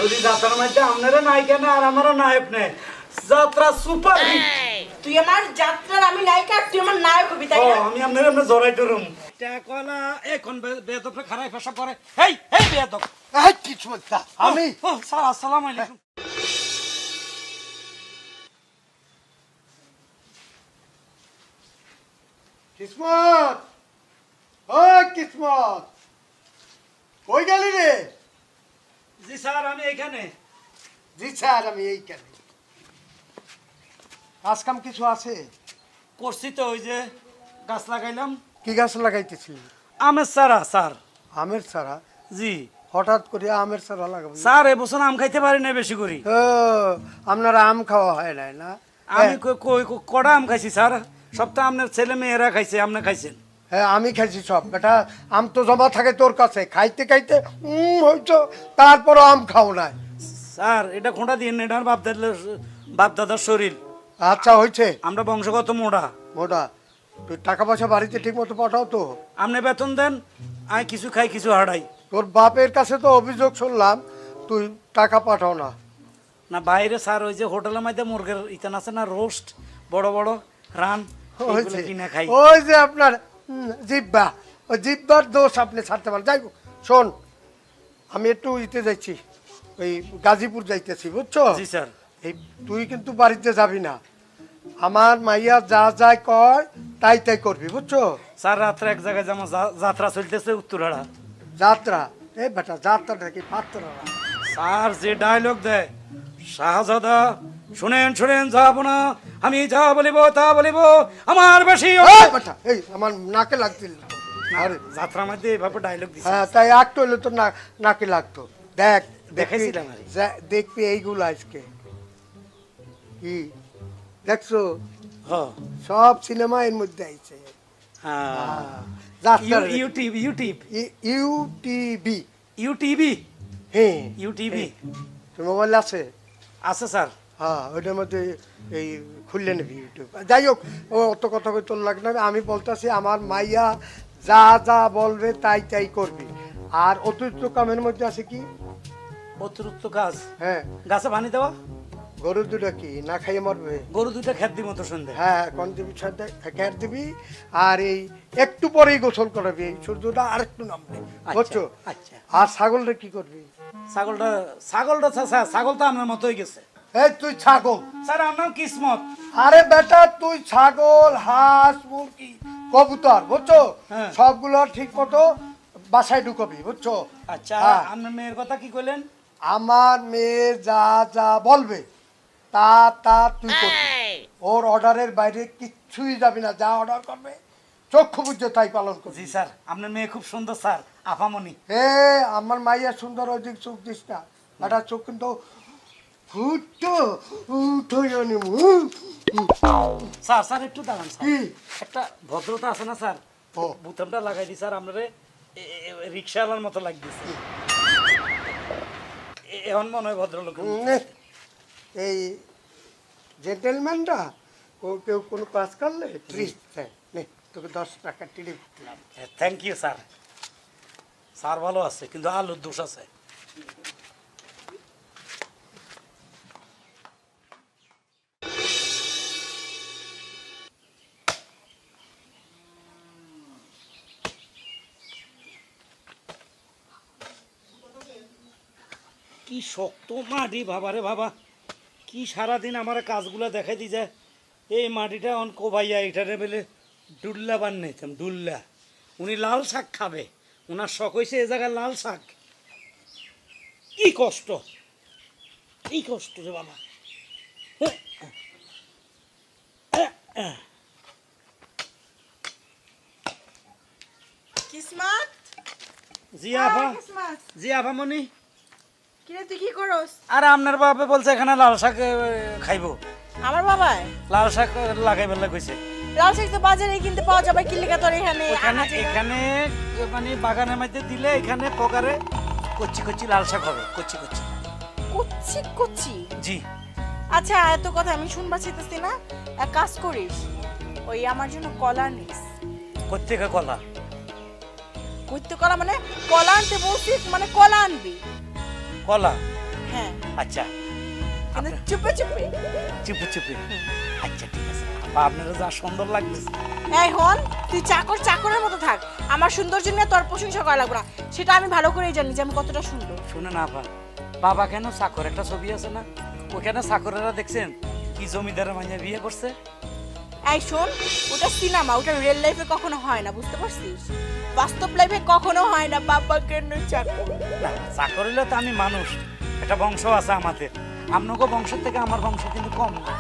যদি যাত্রার মধ্যে আপনারা নায়িকা না আর আমারও নায়ক নেই, যাত্রা সুপার হিট। তুই আমার যাত্রার আমি নায়িকা, তুই আমার নায়ক হবি, তাই না? আমি আপনার জড়াই ধরুম টাকলা এখন বেয়াদবটা খারাপ পেশা করে। হেই হেই বেয়াদব, এই কিসমত আমি স্যার আসসালামু আলাইকুম। কিসমত, ও কিসমত, কই গেলি রে? জি স্যার আমি এখানে। জি স্যার আমি এইখানে। কাজ কাম কিছু আছে? করছি তো, ওই যে গাছ লাগাইলাম। কি গাছ লাগাইতেছি? আমের চারা স্যার। আমের চারা? জি হঠাৎ করে আমের চারা লাগাবো? স্যার এবছর আম খাইতে পারি না বেশি করি। ও, আপনার আম খাওয়া হয় নাই না? আমি কটা আম খাইছি স্যার, সপ্তাহ আপনার ছেলে মেয়েরা খাইছে, আপনি খাইছেন? হ্যাঁ আমি খাইছি সব। বেটা আম তো জমা থাকে তোর কাছে, খাইতে খাইতে হইছো, তারপরও আম খাও নাই। স্যার এটা খোঁটা দিয়ে এটার বাপদাদার শরীর। আচ্ছা হয়েছে, আমরা বংশগত মোড়া। মোটা তুই টাকা পয়সা বাড়িতে ঠিক মতো পাঠাও তো। আপনি বেতন দেন, আমি কিছু খাই কিছু হারাই। তোর বাপের কাছে তো অভিযোগ শুনলাম তুই টাকা পাঠাও না। না বাইরে স্যার ওই যে হোটেলের মধ্যে মুরগের ইতান আছে না, রোস্ট বড় বড় রান, হয়েছে, কিনা খাই। ওই যে আপনার জিব্বা, ওই জিব্বার দোষ আপনি ছাড়তে পারেন। যাই হোক, শোন আমি একটু ইতে যাচ্ছি, ওই গাজীপুর যাইতেছি বুঝছো? জি স্যার। এই তুই কিন্তু বাড়িতে যাবি না, আমার মাইয়া যা যাই কয় তাই তাই করবি বুঝছো? স্যার রাত্রে এক জায়গায় যেমন যাত্রা চলতেছে উত্তরাড়া। যাত্রা? এই বেটা যাত্রাটা কি পাত্রা না? স্যার যে ডায়লগ দেয়, শাহজাদা শুনেন শুনেন যাব না, আমি যা বলিব তা বলিব, আমার বেশি এই বেটা, এই আমার নাকে লাগছিল। আরে যাত্রার মধ্যে এইভাবে ডায়লগ দিচ্ছে। হ্যাঁ তাই একটু হলে তো নাকে লাগতো। দেখ দেখাইছিলাম আরে। দেখবি এইগুলো আজকে কি দেখছো, হ্যাঁ সব সিনেমা এর মধ্যে আইছে। YouTube YouTube UTV. ইউটিভি হ্যাঁ ইউটিভি তোর মোবাইল আছে? আছে স্যার। হ্যাঁ ওইটার মধ্যে এই খুললে নেবি ইউটিউব। যাই হোক, ও অত কথা কই তোর লাগবে না। আমি বলতেছি আমার মাইয়া যা যা বলবে তাই তাই করবি। আর অতিরিক্ত কামের মধ্যে আছে কি? অতিরিক্ত কাজ, হ্যাঁ গাছে পানি দেওয়া। গরু দুটো কি না খাইয়ে মরবে? গরু দুইটা খেত দিব তো সন্ধ্যে। হ্যাঁ কোন দিবি, খেয়ার দিবি। আর এই একটু পরেই গোসল করাবি, এই সূর্যটা আর একটু নামবে বুঝছো? আচ্ছা। আর ছাগলটা কি করবি? ছাগলটা ছাগলটা স্যার, ছাগল তো আপনার মতো হয়ে গেছে। এই তুই ছাগল? স্যার আপনার কিসমত। আরে বেটা তুই ছাগল, হাঁস, মুরগি, কবুতর বুঝছো, হ্যাঁ। সবগুলো ঠিক মতো বাসায় ঢুকবি বুঝছো? আচ্ছা হ্যাঁ। আপনার মেয়ের কথা কি কইলেন? আমার মেয়ে যা যা বলবে তা তা তুই করবি। ওর অর্ডারের বাইরে কিচ্ছুই যাবি না, যা অর্ডার করবে চক্ষু বুঝে তাই পালন করবি। জি স্যার, আপনার মেয়ে খুব সুন্দর স্যার, আফামনি। হে আমার মাইয়া সুন্দর, অধিক চোখ দিস না, একটা চোখ কিন্তু ফুটো উঠোনি। স্যার স্যার একটু দাঁড়ান স্যার, কি একটা ভদ্রতা আছে না স্যার? ও। বুতামটা লাগাই দি স্যার, আপনারে রিক্সাওয়ালার মতো লাগতেছে। এখন মনে হয় ভদ্রলোক। এই জেন্টেলম্যানরা ও কেউ কোনো কাজ করলে ট্রিট দেয়, নে তোকে 10 টাকা টিপ দিলাম। Thank you sir. স্যার ভালো আছে কিন্তু আলুর দোষ আছে। কি শক্ত মাটি বাবারে বাবা, কি সারাদিন আমার কাজগুলো দেখাই দি যায়। এই মাটিটা অন কোবাইয়া এটারে বেলে ডুল্লা বানাইতাম, ডুল্লা। উনি লাল শাক খাবে, ওনার শখ হয়েছে এ জায়গায় লাল শাক। কি কষ্ট, কি কষ্ট রে বাবা। কিসমত, জি আফা, কিসমত, জি আফামনি। কিরে তুই কি করস? আর আপনার বাবা বলছে এখানে লাল শাক খাইবো। আমার বাবাই লাল শাক লাগাই বেলা কইছে। লাল শাক তো বাজারে কিনতে পাওয়া যাবে, কি লেখা তোর এখানে? এখানে এখানে মানে বাগানের মধ্যে দিলে এখানে পকারে কচ্ছি কচ্ছি লাল শাক হবে, কচ্ছি কচ্ছি। কুচি কুচি? জি। আচ্ছা এত কথা আমি শুনবা চাইতেছি না, এক কাজ করিস, ওই আমার জন্য কলা নিস। কোত্থেকে কলা? কইতে কলা মানে কলা আনতে বলছিস, মানে কলা আনবি। কলা? হ্যাঁ আচ্ছা কিন্তু চুপে চুপে। চুপে চুপে। আচ্ছা ঠিক আছে আপা, আপনারা যা সুন্দর লাগতেছে। এই হন, তুই চাকরের মতো থাক। আমার সৌন্দর্য নিয়ে তোর প্রশংসা করা লাগবে না, সেটা আমি ভালো করেই জানি যে আমি কতটা সুন্দর। শুনে না আপা, বাবা কেন চাকর একটা ছবি আছে না, ওখানে চাকরেরা দেখছেন কি জমিদারের মাইয়া বিয়ে করছে। এই শোন, ওটা সিনেমা, ওটা রিয়েল লাইফে কখনো হয় না, বুঝতে পারছিস? বাস্তব লাইফে কখনো হয় না বাবা কেন চাকর। না চাকর হইলে তো আমি মানুষ, একটা বংশ আছে আমাদের, আপনাকে বংশের থেকে আমার বংশ কিন্তু কম না।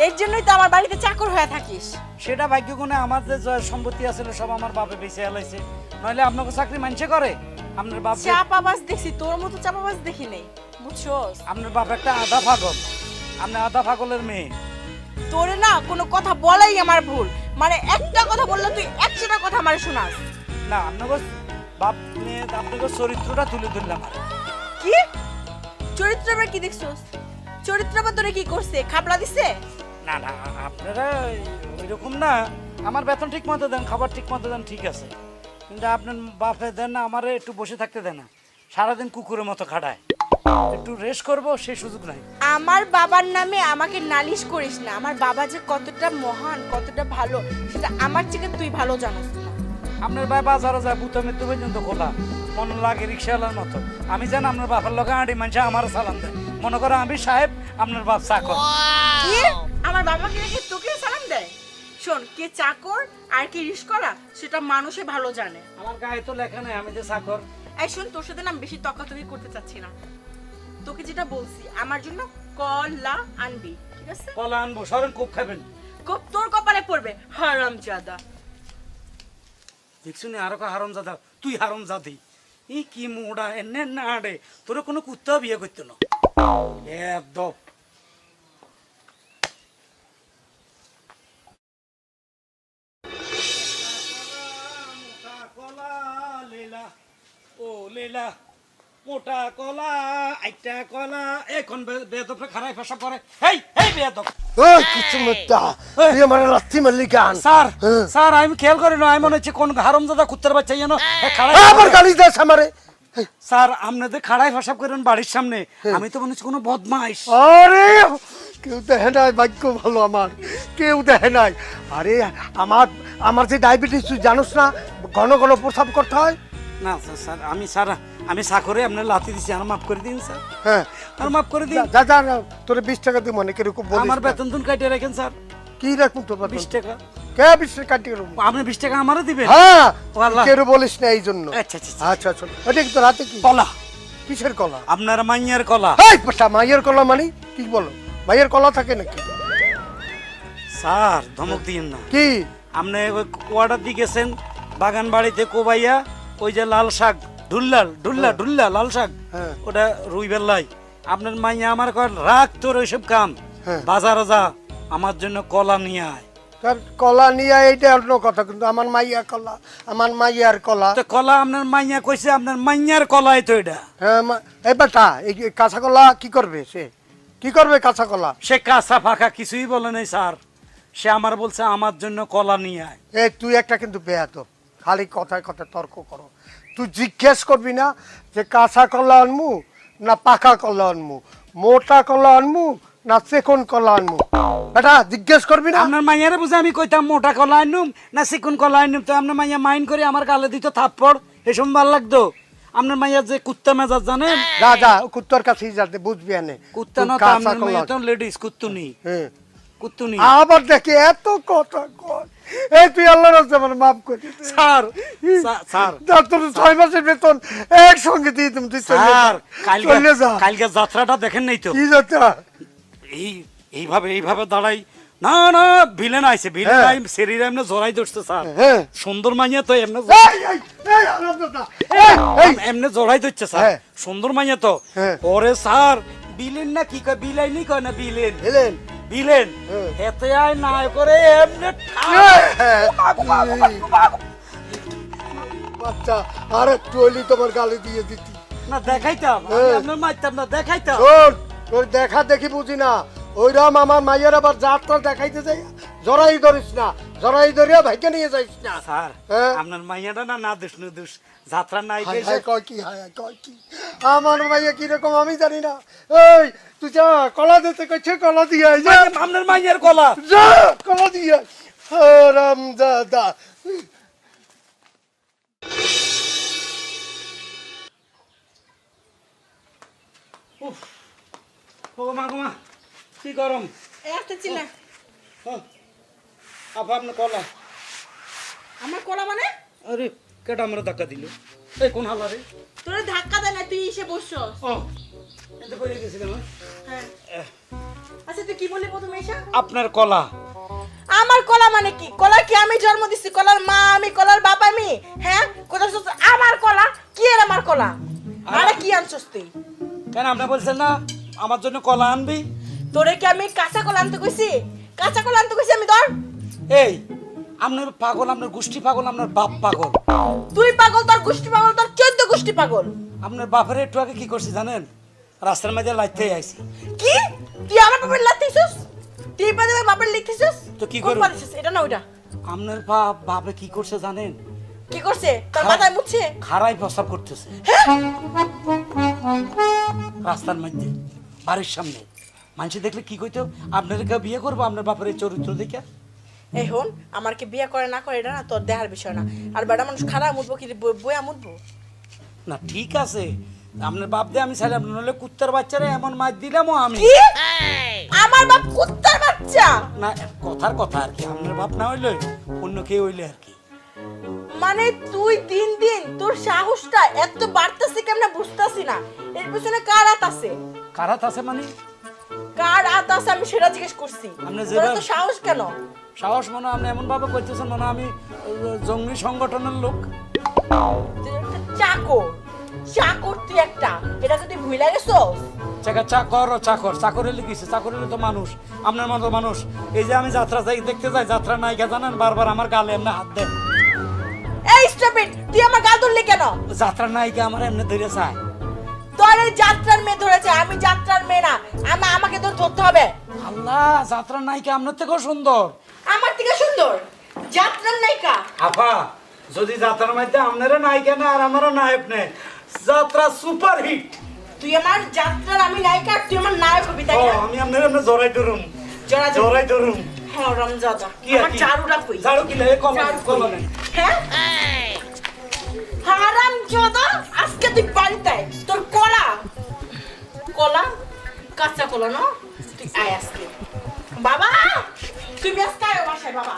এর জন্যই তো আমার বাড়িতে চাকর হয়ে থাকিস। সেটা ভাগ্যগুণে আমার যে জয় সম্পত্তি আছে সব আমার বাপে বেঁচে এলাইছে, নইলে আপনাকে চাকরি মানছে করে। আপনার বাপ চাপাবাজ দেখছি, তোর মতো চাপাবাজ দেখি নেই, বুঝছস? আপনার বাপ একটা আধা পাগল, আপনি আধা পাগলের মেয়ে। তোরে না কোনো কথা বলাই আমার ভুল, মানে একটা কথা বললে তুই 100টা কথা আমার শোনাস। না আপনাকে বাপ নিয়ে আপনাকে চরিত্রটা তুলে ধরলাম। আর কি চরিত্র আবার কি দেখছস? চরিত্র আবার তোরে কি করছে, খাপলা দিছে? না না আপনারা ওইরকম না, আমার বেতন ঠিক মতো দেন, খাবার ঠিক মতো দেন, ঠিক আছে, কিন্তু আপনার বাপে দেন না আমারে একটু বসে থাকতে দেন না, সারাদিন কুকুরের মতো খাটায়, একটু রেস্ট করবো সেই সুযোগ নাই। আমার বাবার নামে আমাকে নালিশ করিস না, আমার বাবা যে কতটা মহান কতটা ভালো সেটা আমার থেকে তুই ভালো জানোস না। আপনার ভাই বাজারে যায় বুতো মৃত্যু পর্যন্ত খোলা, মনে লাগে রিক্সাওয়ালার মতো। আমি জানি আপনার বাপের লোক আঁটি মানুষ আমার সালাম দেয়, মনে করো আমি সাহেব, আপনার বাপ চাকর। কি আমার বাবাকে রেখে তোকে সালাম দেয়? শোন, কে চাকর আর কে রিস্কলা সেটা মানুষে ভালো জানে। আমার গায়ে তো লেখা নেই আমি যে চাকর। এই শোন, তোর সাথে না আমি বেশি তর্কাতর্কি করতে চাচ্ছি না, তোকে যেটা বলছি আমার জন্য কলা আনবি, ঠিক আছে? কলা আনবো, সরেন খুব খাবেন। তোর কপালে পড়বে হারামজাদা। দেখছুনি আরো হারম জাদা, তুই হারম জাদি, ই কি মোড়া এনে না আড়ে, তোর কোনো কুত্তাও বিয়ে করতো না একদম। ও লেলা মোটা কলা আইটা কলা এখন বেদপরে খারাই ফসা করে। হেই হেই বেদপ, ওই কিছু মুদ্দা তুই আমার লাথি মারলি গান। স্যার স্যার আমি খেয়াল করি না, আমি মনে হচ্ছে কোন হারামজাদা কুত্তার বাচ্চা যেন খাড়াই। আবার গালি দাস আমারে। স্যার আপনাদের খাড়াই ফসাব করেন বাড়ির সামনে, আমি তো মনে হচ্ছে কোনো বদমাইশ। আরে কেউ দেখে নাই, ভাগ্য ভালো আমার, কেউ দেখে নাই। আরে আমার আমার যে ডায়াবেটিস তুই জানোস না, ঘন ঘন প্রস্রাব করতে হয়। না স্যার আমি চাকরে আপনার লাথি দিচ্ছি, আর মাফ করে দিন স্যার, হ্যাঁ আর মাফ করে দিন। যা যা যা, তোর 20 টাকা দিব, মনে কিরকম বলিস আমার না। বেতন তুন কাটিয়ে রাখেন স্যার। কি রাখুন তোর 20 টাকা। কে 20 টাকা কাটিয়ে রাখবো? আপনি 20 টাকা আমারও দিবেন? হ্যাঁ ও আল্লাহ। কেউ বলিস না এই জন্য। আচ্ছা আচ্ছা আচ্ছা আচ্ছা, ওটা কি তোর হাতে কি? কলা, কিসের কলা? আপনার মাইয়ার কলা। এই পাশা মাইয়ের কলা মানে কি বলো? মাইয়ের কলা থাকে নাকি? স্যার ধমক দিয়েন না। কি আপনি ওই কোয়ার্টার দিয়ে গেছেন বাগান বাড়িতে কোবাইয়া, ওই যে লাল শাক ঢুল্লা লাল শাক, হ্যাঁ। ওটা রুই বেল্লাই। আপনার মাইয়া আমার কয় রাখ তোর ওইসব কাম, হ্যাঁ। বাজারে যা আমার জন্য কলা নিয়ে আয়। তার কলা নিয়ে এইটা অন্য কথা, কিন্তু আমার মাইয়া কলা, আমার মাইয়ার কলা। তো কলা আপনার মাইয়া কইছে, আপনার মাইয়ার কলাই তো এটা। হ্যাঁ এই বেটা, এই কাঁচা কলা কি করবে সে? কি করবে কাঁচা কলা? সে কাঁচা ফাঁকা কিছুই বলে নাই স্যার, সে আমার বলছে আমার জন্য কলা নিয়ে আয়। এই তুই একটা কিন্তু বেয়াদব, খালি কথায় কথায় তর্ক করো। তুই জিজ্ঞেস করবি না যে কাঁচা কলা আনমু না পাকা কলা আনমু, মোটা কলা আনমু না চেকন কলা আনমু? বেটা জিজ্ঞেস করবি না? আপনার মাইয়ারে বুঝে আমি কইতাম মোটা কলা আনুম না চিকুন কলা আনুম, তো আপনার মাইয়া মাইন করে আমার গালে দিত থাপ্পড়, এসব ভাল লাগতো। আপনার মাইয়া যে কুত্তা মেজাজ জানেন, যা যা কুত্তর কাছেই যাতে বুঝবি আনে। কুত্তা না তো আপনার মাইয়া তো লেডিস কুত্তুনি, হ্যাঁ কুত্তুনি। আবার দেখি এত কথা কর। এই তুই আল্লাহর রাস্তায় আমার মাফ করে দে। স্যার স্যার যা তোর 6 মাসের বেতন একসঙ্গে দিয়ে তুমি, তুই চলে যা। স্যার চলে যা। কালকে যাত্রাটা দেখেন নাই তো? কি যাত্রা? এইভাবে দাঁড়াই না না, ভিলেন আইছে, ভিলেন হ্যাঁ। আই শরীরে এমনি জড়াই ধরছে স্যার। হ্যাঁ। সুন্দর মাইয়া তো এমনি এই আরামদাদা, এই এমনি জড়াই ধরছে স্যার, হ্যাঁ। সুন্দর মাইয়া তো। হ্যাঁ। ওরে স্যার বিলেন না কি কয়, বিলাইনি কয় না বিলেন, এলেন বিলেন হ্যাঁ। এতে আয় না করে এমনি বাচ্চা আর একটু হইলি তোমার গালি দিয়ে দিতি। না দেখাইতাম, আমি হ্যাঁ। আপনার মারতাম না, দেখাইতাম। শোন, তোর দেখা দেখি বুঝি না, ওইরকম আমার মাইয়ের আবার যাত্রা দেখাইতে যাই জড়াই ধরিস না, জড়াই ধরিয়া ভাইকে নিয়ে যাইস না। স্যার হ্যাঁ? আপনার মাইয়াটা না না দুষ নুদুষ যাত্রা নাই হায় হায় কয় কি, হায় হায় কয় কি, আমার মাইয়া কিরকম আমি জানি না। এই তুই যা, কলা দিতে কইছে, কলা দিয়ে আয়, যা আপনার মাইয়ার কলা যা, কলা দিয়ে আয়। রাম দাদা উফ ও মা গো মা কি গরম এই আসতেছি না। হ্যাঁ আপা আপনার কলা আমার কলা মানে আরে কেটা আমরা ধাক্কা দিল এই কোন হালা রে তোরে ধাক্কা দেয় না, তুই এসে বসছস। ও এটা কই গেছিলাম হ্যাঁ আচ্ছা তুই কি বললি প্রথমে এসে? আপনার কলা আমার কলা মানে কি? কলা কি আমি জন্ম দিছি? কলার মা আমি, কলার বাবা আমি। হ্যাঁ কোথা শুনছ আমার কলা? কি এর আমার কলা? আরে কি আনছস তুই? কেন আপনি বলছেন না আমার জন্য কলা আনবি তোরে কি আমি কাঁচা কলা আনতে কইছি? কাঁচা কলা আনতে কইছি আমি তোর? এই আপনার পাগল আপনার গোষ্ঠী পাগল আপনার বাপ পাগল তুই পাগল, তোর গোষ্ঠী পাগল, তোর 14 গোষ্ঠী পাগল। আপনার বাপের একটু আগে কি করছি জানেন রাস্তার মধ্যে লাইতে আইছি কি তুই আমার বাপের লাথিছিস? তুই পাদে বাপের লিখছিস? তো কি কোন করব? পারিস? এটা না ওইটা। আপনার বাপ বাপে কি করছে জানেন কি করছে? তোর মাথায় মুছছে? খাড়াই প্রস্তাব করতেছে রাস্তার মধ্যে বাড়ির সামনে মানুষ দেখলে কি কইতো আপনার কেউ বিয়ে করবো আপনার বাপের এই চরিত্র দেখে এই হন আমার কি বিয়ে করে না করে এটা না তোর দেহার বিষয় না। আর বেটা মানুষ খারাপ মুতবো কি বইয়া মুতবো? না ঠিক আছে আপনার বাপ দিয়ে আমি চাইলাম নাহলে কুত্তার বাচ্চারে এমন মাছ দিলামও আমি কি আমার বাপ কুত্তার বাচ্চা? না কথার কথা আর কি আপনার বাপ না হইলে অন্য কেউ হইলে আর কি মানে তুই দিন দিন তোর সাহসটা এত বাড়তেছে কেমনে বুঝতাছি না। এর পিছনে কার হাত আছে? কারাত আছে মানে কার হাত আছে আমি সেটা জিজ্ঞেস করছি। আপনি তোর যেভাবে- তো সাহস কেন? সাহস মনে হয় আপনি এমন ভাবে করতেছেন মনে হয় আমি জঙ্গলি সংগঠনের লোক তুই একটা চাকর, চাকর তুই একটা। এটা কি তুই ভুলে গেছস? চাকর ও চাকর চাকরের লিখেছে চাকরের তো মানুষ আপনার মতো মানুষ এই যে আমি যাত্রা দেখতে যাই যাত্রা নায়িকা জানেন বারবার আমার গালে এমনি হাত দেন এই স্টপ ইট, তুই আমার গাল ধরলি কেন? যাত্রা নায়িকা আমার এমনি ধরে চায় তোর এই যাত্রার মেয়ে ধরেছে, আমি যাত্রার মেয়ে না। আমাকে তোর ধরতে হবে। আল্লাহ যাত্রা নায়িকা আপনার থেকেও সুন্দর আমার থেকে সুন্দর যাত্রার নায়িকা? আপা যদি যাত্রার মধ্যে আপনারও নায়িকা না আর আমারও নায়ক নেই যাত্রা সুপার হিট তুই আমার যাত্রার আমি নায়িকা, আর তুই আমার নায়ক হবি তাই না? আমি আপনার এমনি জড়াই ধরুম জড়া জড়া। জড়াই ধরুম হ্যাঁ রমজাদা, কি আমার কি? চারুটা কই? ঝাড়ু কি লাগে চারু কই? কলা নেন হ্যাঁ হারামজাদা, আজকে তুই বাড়িতে আয়। তোর কলা কলা কাঁচা কলা না, তুই আয় আজকে। বাবা তুমি আজকে আয় বাসায় বাবা।